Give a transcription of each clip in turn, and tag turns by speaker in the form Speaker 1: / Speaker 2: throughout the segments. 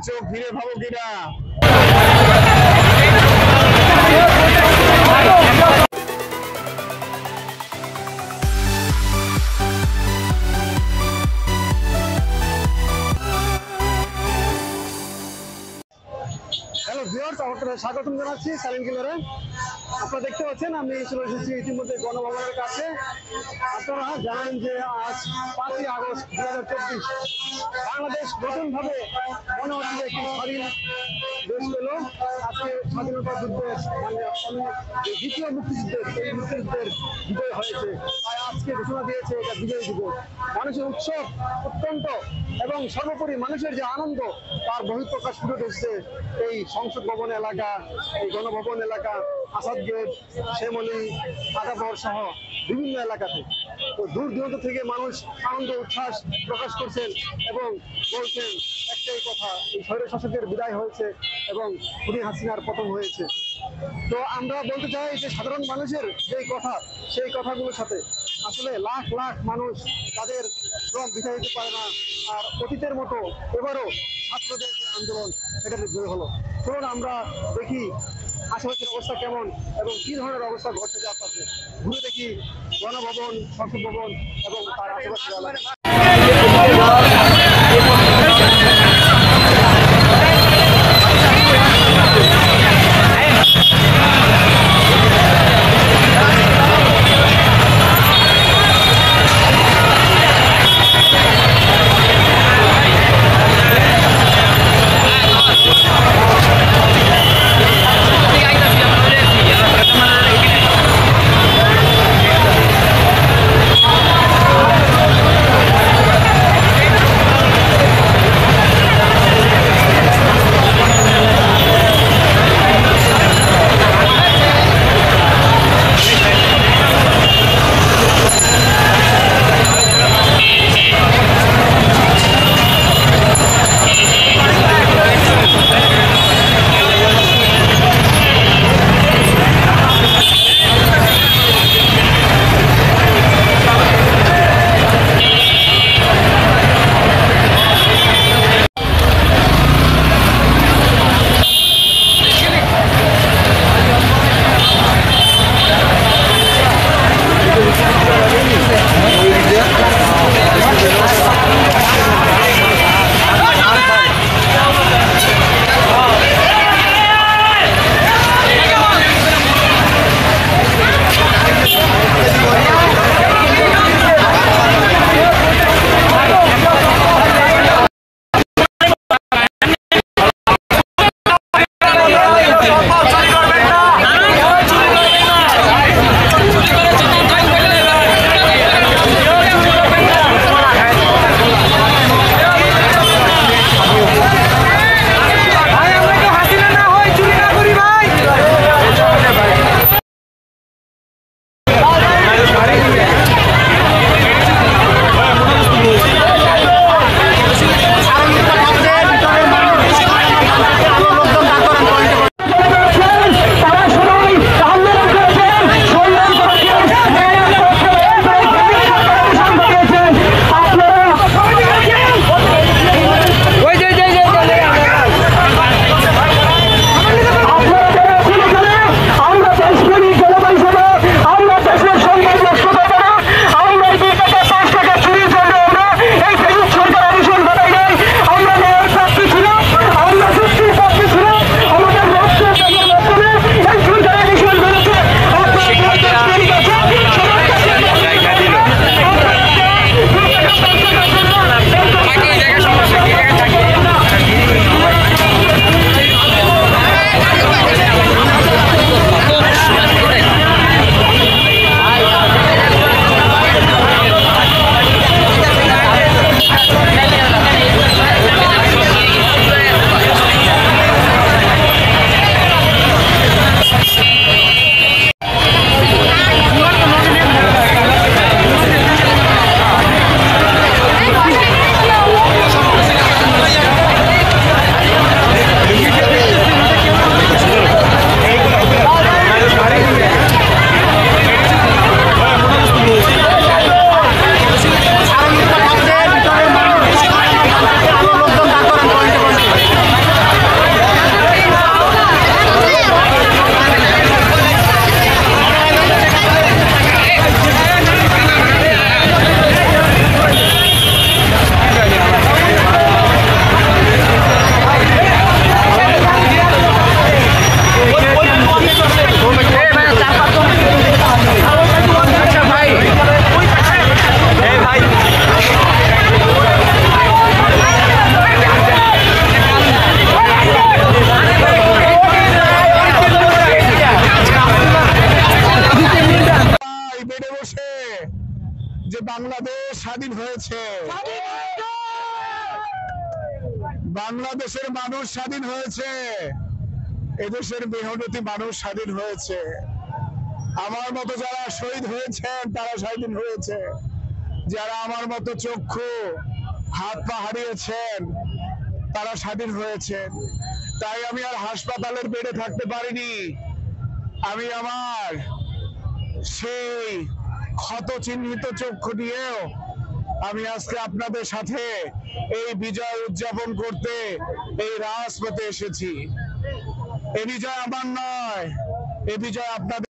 Speaker 1: চোখ ফিরে ভাবো কিনা। হ্যালো ভিউয়ার্স, আপনাদের স্বাগতম জানাচ্ছি সাইলেন্ট কিলারে। আপনারা দেখতে পাচ্ছেন আমি চলে এসেছি ইতিমধ্যে গণভবনের কাছে। আপনারা জানেন যে আজ 5ই আগস্ট 2024 বাংলাদেশ নতুনভাবে মনে হচ্ছে একটি স্বাধীন দেশ পেল। আজকে স্বাধীনতা যুদ্ধের দ্বিতীয় মুক্তিযুদ্ধের এই মুক্তিযুদ্ধের বিজয় হয়েছে, তাই আজকে ঘোষণা দিয়েছে এটা বিজয় দিবস। মানুষের উৎসব অত্যন্ত এবং সর্বোপরি মানুষের যে আনন্দ তার বহিঃপ্রকাশ ফুটে উঠেছে এই সংসদ ভবন এলাকা, এই গণভবন এলাকা, আসাদ গেট, শ্যামলী, আদাবর সহ বিভিন্ন এলাকাতে। তো দূর দূরান্ত থেকে মানুষ আনন্দ উচ্ছ্বাস প্রকাশ করছেন এবং বলছেন একটাই কথা, এই স্বৈর শাসকের বিদায় হয়েছে এবং খুনি হাসিনার পতন হয়েছে। তো আমরা বলতে চাই যে সাধারণ মানুষের যেই কথা, সেই কথাগুলোর সাথে আসলে লাখ লাখ মানুষ তাদের শ্রম বিদায় দিতে পারে না। আর অতীতের মতো এবারও ছাত্রদের যে আন্দোলন এটা জয় হলো। চলুন আমরা দেখি আশেপাশের অবস্থা কেমন এবং কি ধরনের অবস্থা ঘটতে যাচ্ছে। ঘুরে দেখি গণভবন, সংসদ ভবন এবং তার আশেপাশের এলাকা।
Speaker 2: বাংলাদেশ স্বাধীন হয়েছে, বাংলাদেশের মানুষ স্বাধীন হয়েছে, এদেশের মেহনতি মানুষ স্বাধীন হয়েছে। আমার মতো যারা শহীদ হয়েছেন তারা স্বাধীন হয়েছে, যারা আমার মতো চক্ষু হাত পা হারিয়েছেন তারা স্বাধীন হয়েছেন। তাই আমি আর হাসপাতালের বেডে থাকতে পারিনি। আমি আমার সেই ক্ষত চিহ্নিত চক্ষু নিয়েও আমি আজকে আপনাদের সাথে এই বিজয় উদযাপন করতে এই রাজপথে এসেছি। এই বিজয় আমার নয়, এই বিজয় আপনাদের।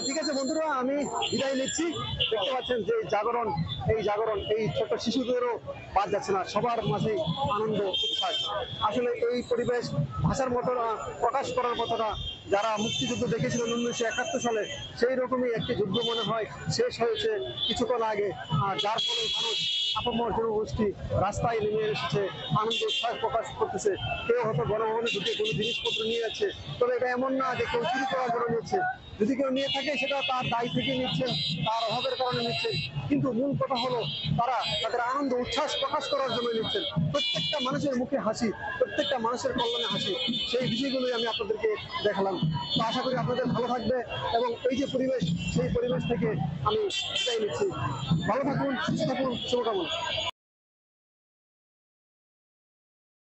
Speaker 1: ঠিক আছে বন্ধুরা, আমি বিদায় নিচ্ছি। দেখতে পাচ্ছেন যে এই জাগরণ এই ছোট শিশুদেরও বাদ যাচ্ছে না, সবার মাঝে আনন্দ উচ্ছ্বাস। আসলে এই পরিবেশ ভাষার মতো না, প্রকাশ করার মতো না। যারা মুক্তিযুদ্ধ দেখেছিলেন 1971 সালে, সেই রকমই একটি যুদ্ধ মনে হয় শেষ হয়েছে কিছুক্ষণ আগে। আর যার ফলে মানুষ আপামর জনগোষ্ঠী রাস্তায় নেমে এসেছে, আনন্দ উচ্ছ্বাস প্রকাশ করতেছে। কেউ হয়তো গণভবনে ঢুকে কোনো জিনিসপত্র নিয়ে যাচ্ছে, তবে এটা এমন না যে কেউ চুরি করার জন্য নিচ্ছে। যদি কেউ নিয়ে থাকে সেটা তার দায় থেকে নিচ্ছেন, তার অভাবের কারণে নিচ্ছেন, কিন্তু মূল কথা হলো তারা তাদের আনন্দ উচ্ছ্বাস প্রকাশ করার জন্য নিচ্ছেন। প্রত্যেকটা মানুষের মুখে হাসি, প্রত্যেকটা মানুষের কল্যাণে হাসি, সেই বিষয়গুলোই আমি আপনাদেরকে দেখালাম। তো আশা করি আপনাদের ভালো থাকবে এবং এই যে পরিবেশ, সেই পরিবেশ থেকে আমি বিদায় নিচ্ছি। ভালো থাকুন, সুস্থ থাকুন, শুভকামনা।